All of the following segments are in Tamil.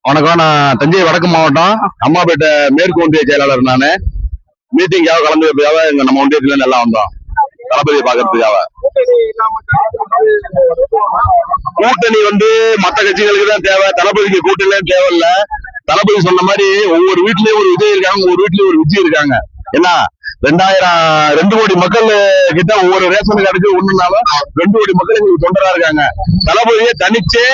வணக்கம். நான் தஞ்சை வடக்கு மாவட்டம் அம்மாபேட்டை மேற்கு ஒன்றிய செயலாளர். நானு மீட்டிங்காக கலந்துக்கிறதுக்காக நம்ம ஒன்றியத்துல இருந்து எல்லாம் வந்தோம், தளபதியை பாக்குறதுக்காக. கூட்டணி மத்த கட்சிகளுக்கு தான் தேவை, தளபதிக்கு கூட்டணியும் தேவையில்ல. தளபதி சொன்ன மாதிரி ஒவ்வொரு வீட்லயும் ஒரு விஜய் இருக்காங்க, ஒவ்வொரு வீட்லயும் ஒரு விஜய் இருக்காங்க. என்ன 2 கோடி மக்கள் கிட்ட ஒவ்வொரு ரேஷன் கார்டுக்கு ஒண்ணுனாலும் 2 கோடி மக்கள் எங்களுக்கு தொண்டரா இருக்காங்க. தளபதியை தனிச்சு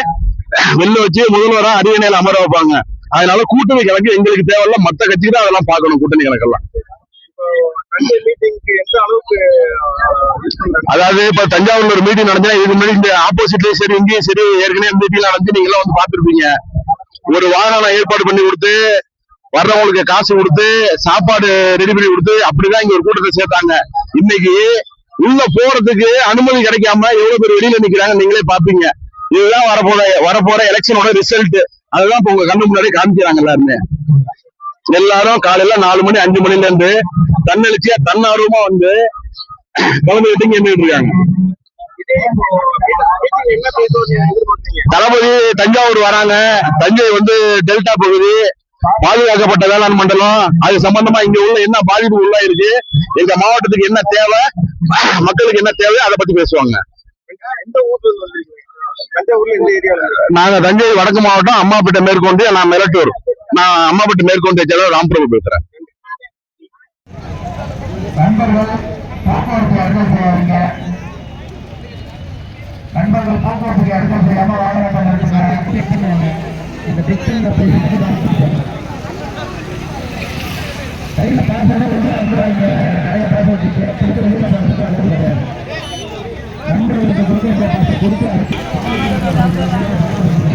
வெளில வச்சு முதல்வரா அரியணையில அமர வைப்பாங்க. அதனால கூட்டணி கணக்கு எங்களுக்கு தேவையில்ல, மத்த கட்சிக்கு தான் அதெல்லாம் பார்க்கணும். கூட்டணி கணக்கெல்லாம் அதாவது இப்ப தஞ்சாவூர்ல ஒரு மீட்டிங் நடந்தா இதுக்கு முன்னாடி இந்த ஆப்போசிட்லயும் சரி இங்கேயும் சரி ஏற்கனவே மீட்டிங் நடந்து நீங்க எல்லாம் பாத்துருப்பீங்க. ஒரு வாகனம் ஏற்பாடு பண்ணி கொடுத்து வர்றவங்களுக்கு காசு கொடுத்து சாப்பாடு ரெடி பண்ணி கொடுத்து அப்படிதான் இங்க ஒரு கூட்டத்தை சேர்த்தாங்க. இன்னைக்கு உள்ள போறதுக்கு அனுமதி கிடைக்காம எவ்வளவு பேர் வெளியில நிக்கிறாங்க நீங்களே பாப்பீங்க. இதுதான் வரப்போற எலெக்ஷனோட ரிசல்ட். அதுதான் இப்ப உங்க கண்ணு முன்னாடி காமிக்கிறாங்க. எல்லாரும் காலையில 4 மணி 5 மணில இருந்து தன்னெழுச்சியா தன்னார்வமா கலந்துகிட்டு நின்றுட்டு இருக்காங்க. தளபதி தஞ்சாவூர் வராங்க. தஞ்சை டெல்டா பகுதி பாதுகாக்கப்பட்ட வேளாண் மண்டலம். அது சம்பந்தமா இங்க உள்ள என்ன பாதிப்பு உள்ள இருக்கு, எங்க மாவட்டத்துக்கு என்ன தேவை, மக்களுக்கு என்ன தேவை, அதை பத்தி பேசுவாங்க. நாங்க தஞ்சை வடக்கு மாவட்டம் அம்மாபேட்டை மேற்கொண்டு, நான் மெலட்டூர். நான் அம்மாபேட்டை மேற்கொண்டு செயலர் ராம்பிரபு பேசுறேன்.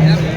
நண்பர்களுக்கு